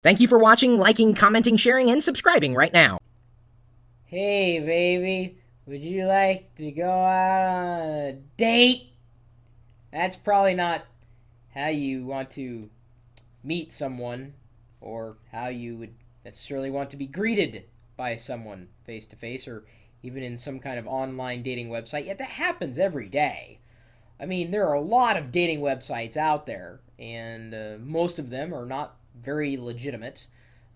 Thank you for watching, liking, commenting, sharing, and subscribing right now. Hey, baby, would you like to go out on a date? That's probably not how you want to meet someone or how you would necessarily want to be greeted by someone face to face or even in some kind of online dating website. Yet that happens every day. I mean, there are a lot of dating websites out there, and most of them are not very legitimate.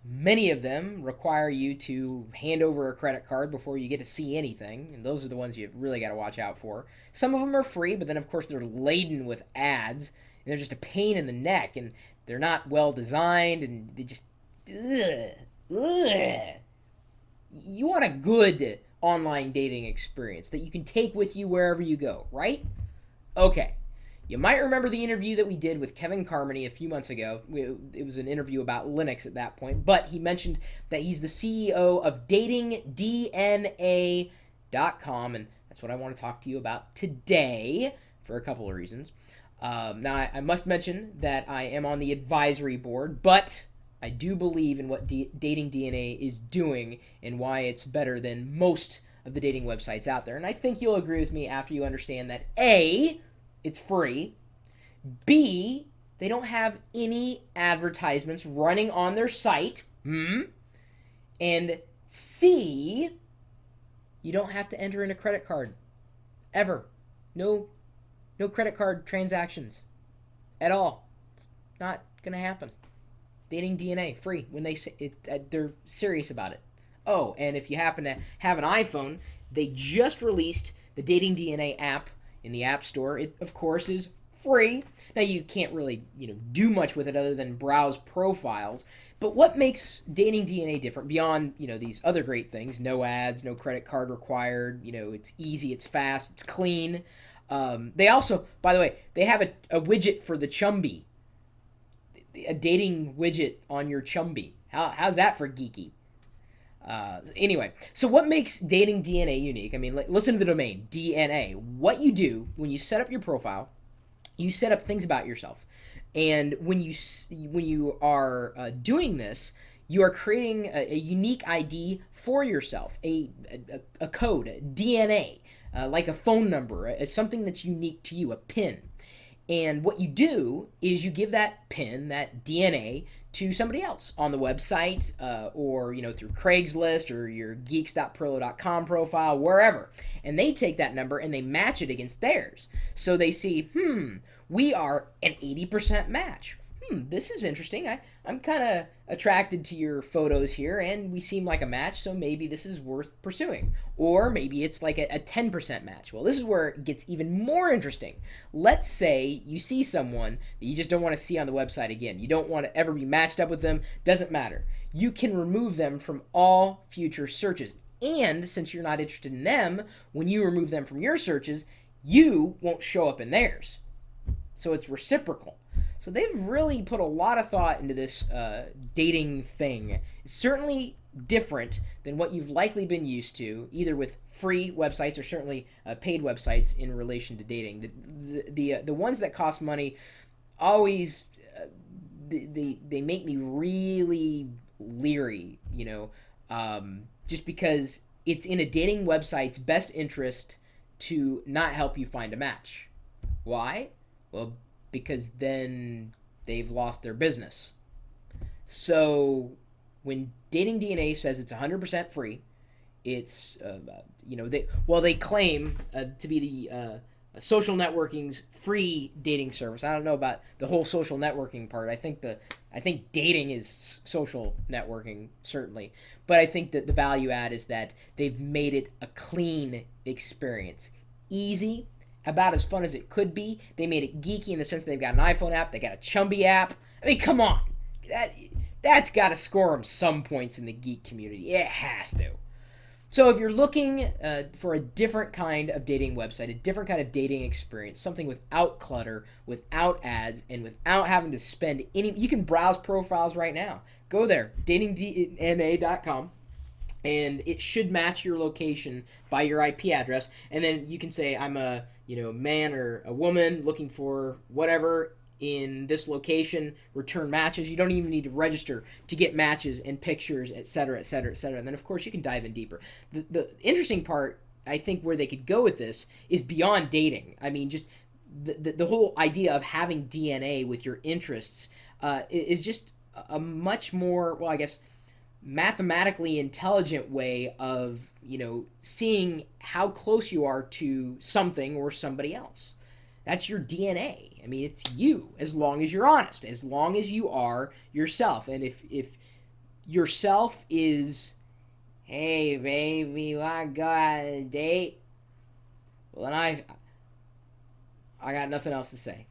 Many of them require you to hand over a credit card before you get to see anything, and those are the ones you really got to watch out for. Some of them are free, but then of course they're laden with ads, and they're just a pain in the neck, and they're not well designed, and they just ugh, ugh. You want a good online dating experience that you can take with you wherever you go, right? Okay. You might remember the interview that we did with Kevin Carmody a few months ago. It was an interview about Linux at that point, but he mentioned that he's the CEO of datingdna.com, and that's what I want to talk to you about today for a couple of reasons. Now, I must mention that I am on the advisory board, but I do believe in what Dating DNA is doing and why it's better than most of the dating websites out there. And I think you'll agree with me after you understand that A, it's free. B, they don't have any advertisements running on their site. And C, you don't have to enter in a credit card ever. No, no credit card transactions at all. It's not gonna happen. Dating DNA free when they say it, they're serious about it. Oh, and if you happen to have an iPhone, they just released the Dating DNA app in the App Store. It of course is free. Now you can't really, do much with it other than browse profiles. But what makes Dating DNA different beyond, these other great things? No ads, no credit card required. It's easy, it's fast, it's clean. They also, by the way, they have a widget for the Chumby, a dating widget on your Chumby. How's that for geeky? Anyway, so what makes Dating DNA unique? I mean, listen to the domain DNA. What you do when you set up your profile, you set up things about yourself, and when you are doing this, you are creating a unique ID for yourself, a code, a DNA, like a phone number, something that's unique to you, a PIN. And what you do is you give that pin, that DNA, to somebody else on the website, or through Craigslist or your geeks.pirillo.com profile, wherever. And they take that number and they match it against theirs. So they see, we are an 80% match. This is interesting. I'm kind of attracted to your photos here, and we seem like a match, so maybe this is worth pursuing. Or maybe it's like a 10% match. Well, this is where it gets even more interesting. Let's say you see someone that you just don't want to see on the website again. You don't want to ever be matched up with them. Doesn't matter. You can remove them from all future searches. And since you're not interested in them, when you remove them from your searches, you won't show up in theirs. So it's reciprocal. So they've really put a lot of thought into this dating thing. It's certainly different than what you've likely been used to, either with free websites or certainly paid websites in relation to dating. The ones that cost money always they make me really leery, just because it's in a dating website's best interest to not help you find a match. Why? Well, because then they've lost their business. So when Dating DNA says it's 100% free, it's they claim to be the social networking's free dating service. I don't know about the whole social networking part. I think dating is social networking certainly, but I think that the value add is that they've made it a clean experience, easy, about as fun as it could be. They made it geeky in the sense that they've got an iPhone app, they got a Chumby app. I mean, come on, that's got to score them some points in the geek community. It has to. So if you're looking for a different kind of dating website, a different kind of dating experience, something without clutter, without ads, and without having to spend any, you can browse profiles right now. Go there, datingdna.com, and it should match your location by your IP address. And then you can say, I'm a man or a woman looking for whatever in this location, return matches. You don't even need to register to get matches and pictures, etc., etc., etc. And then, of course, you can dive in deeper. The interesting part, I think, where they could go with this is beyond dating. I mean, just the whole idea of having DNA with your interests is just a much more, well, I guess, mathematically intelligent way of, seeing how close you are to something or somebody else. That's your DNA. I mean, it's you, as long as you're honest, as long as you are yourself. And if yourself is, hey, baby, I got a date, well, then I got nothing else to say.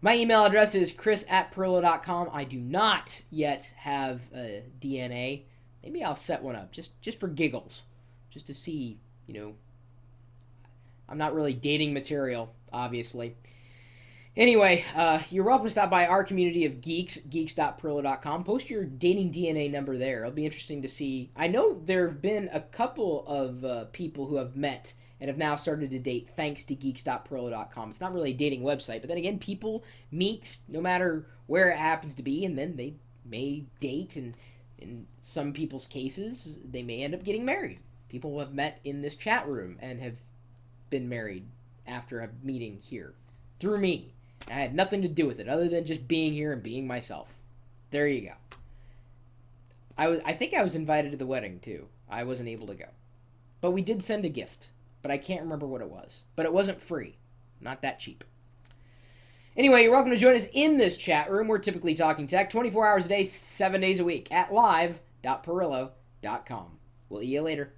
My email address is chris@pirillo.com. I do not yet have a DNA. Maybe I'll set one up just for giggles, just to see, I'm not really dating material, obviously. Anyway, you're welcome to stop by our community of geeks, geeks.pirillo.com. Post your dating DNA number there. It'll be interesting to see. I know there have been a couple of people who have met and have now started to date thanks to geeks.pirillo.com. It's not really a dating website, but then again, people meet no matter where it happens to be, and then they may date, and in some people's cases, they may end up getting married. People have met in this chat room and have been married after a meeting here through me. I had nothing to do with it other than just being here and being myself. There you go. I think I was invited to the wedding too. I wasn't able to go. But we did send a gift. But I can't remember what it was. But it wasn't free. Not that cheap. Anyway, you're welcome to join us in this chat room. We're typically talking tech 24 hours a day, 7 days a week at live.pirillo.com. We'll see you later.